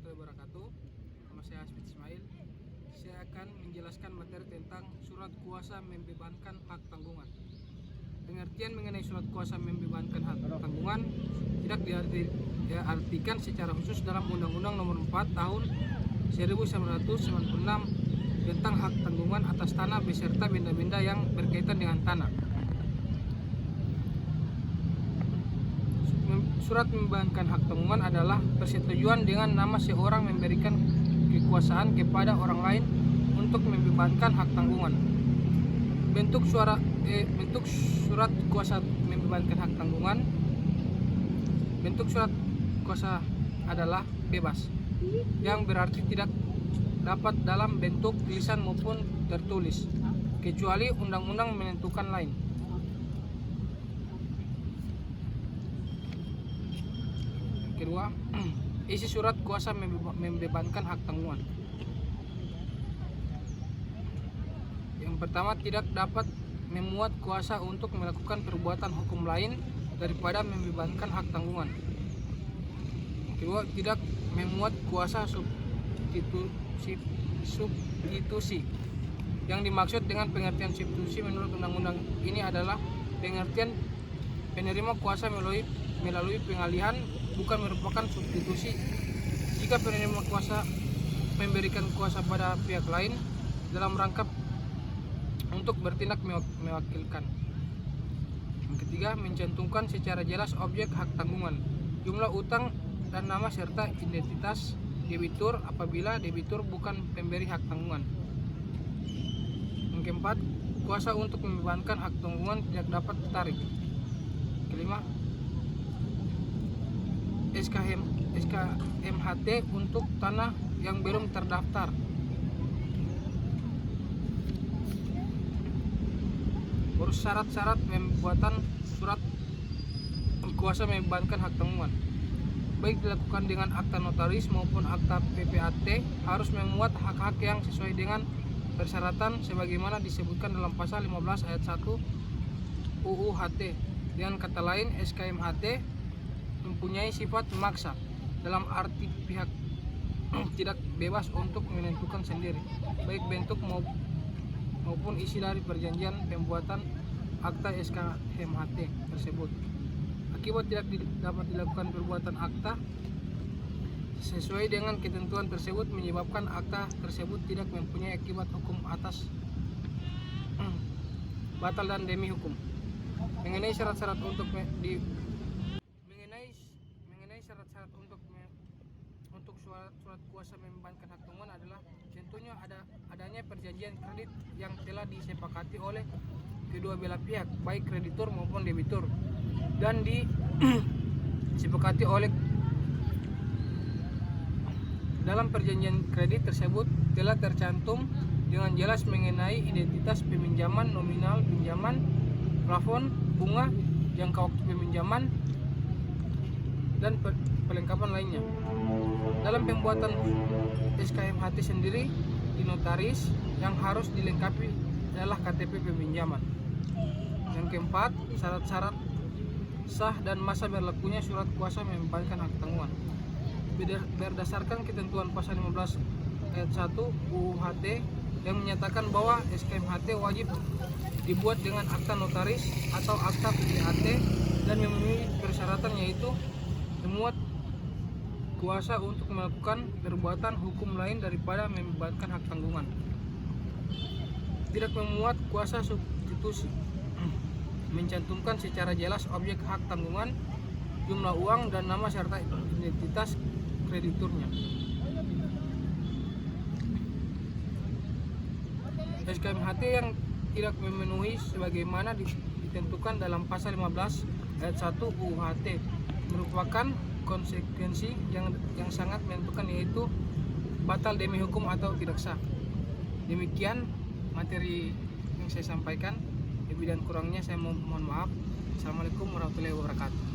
warahmatullahi wabarakatuh. Nama saya Asmit Ismail. Saya akan menjelaskan materi tentang surat kuasa membebankan hak tanggungan. Pengertian mengenai surat kuasa membebankan hak tanggungan tidak diartikan secara khusus dalam Undang-Undang Nomor 4 Tahun 1996 tentang hak tanggungan atas tanah beserta benda-benda yang berkaitan dengan tanah. Surat membebankan hak tanggungan adalah persetujuan dengan nama seorang memberikan kekuasaan kepada orang lain untuk membebankan hak tanggungan. Bentuk surat kuasa membebankan hak tanggungan. Bentuk surat kuasa adalah bebas, yang berarti tidak dapat dalam bentuk tulisan maupun tertulis, kecuali undang-undang menentukan lain. Kedua, isi surat kuasa membebankan hak tanggungan. Yang pertama, tidak dapat memuat kuasa untuk melakukan perbuatan hukum lain daripada membebankan hak tanggungan. Kedua, tidak memuat kuasa substitusi. Yang dimaksud dengan pengertian substitusi menurut undang-undang ini adalah pengertian penerima kuasa melalui pengalihan, bukan merupakan substitusi. Jika penerima kuasa memberikan kuasa pada pihak lain dalam rangka untuk bertindak mewakilkan. Yang ketiga, mencantumkan secara jelas objek hak tanggungan, jumlah utang dan nama serta identitas debitur apabila debitur bukan pemberi hak tanggungan. Yang keempat, kuasa untuk membebankan hak tanggungan tidak dapat ditarik. Kelima, SKMHT untuk tanah yang belum terdaftar. Urus syarat-syarat pembuatan surat kuasa membebankan hak tanggungan, baik dilakukan dengan akta notaris maupun akta PPAT, harus memuat hak-hak yang sesuai dengan persyaratan sebagaimana disebutkan dalam pasal 15 ayat 1 UU HT. Dengan kata lain, SKMHT mempunyai sifat memaksa, dalam arti pihak tidak bebas untuk menentukan sendiri baik bentuk maupun isi dari perjanjian pembuatan akta SKMHT tersebut. Akibat tidak dapat dilakukan perbuatan akta sesuai dengan ketentuan tersebut menyebabkan akta tersebut tidak mempunyai akibat hukum atas batal dan demi hukum. Mengenai syarat-syarat untuk surat kuasa membebankan hak tanggungan adalah contohnya adanya perjanjian kredit yang telah disepakati oleh kedua belah pihak, baik kreditur maupun debitur, dan disepakati oleh dalam perjanjian kredit tersebut telah tercantum dengan jelas mengenai identitas peminjaman, nominal pinjaman, plafon, bunga, jangka waktu peminjaman, dan perlengkapan lainnya. Dalam pembuatan SKMHT sendiri, di notaris yang harus dilengkapi adalah KTP peminjaman. Yang keempat, syarat-syarat sah dan masa berlakunya surat kuasa membebankan hak tanggungan. Berdasarkan ketentuan pasal 15 ayat 1 UU HT yang menyatakan bahwa SKMHT wajib dibuat dengan akta notaris atau akta PPAT dan memenuhi persyaratan, yaitu memuat kuasa untuk melakukan perbuatan hukum lain daripada membebankan hak tanggungan. Tidak memuat kuasa substitusi. Mencantumkan secara jelas objek hak tanggungan, jumlah uang dan nama serta identitas krediturnya. SKMHT yang tidak memenuhi sebagaimana ditentukan dalam pasal 15 ayat 1 UU HT merupakan konsekuensi yang sangat menentukan, yaitu batal demi hukum atau tidak sah. Demikian materi yang saya sampaikan. Lebih dan kurangnya saya mohon maaf. Assalamualaikum warahmatullahi wabarakatuh.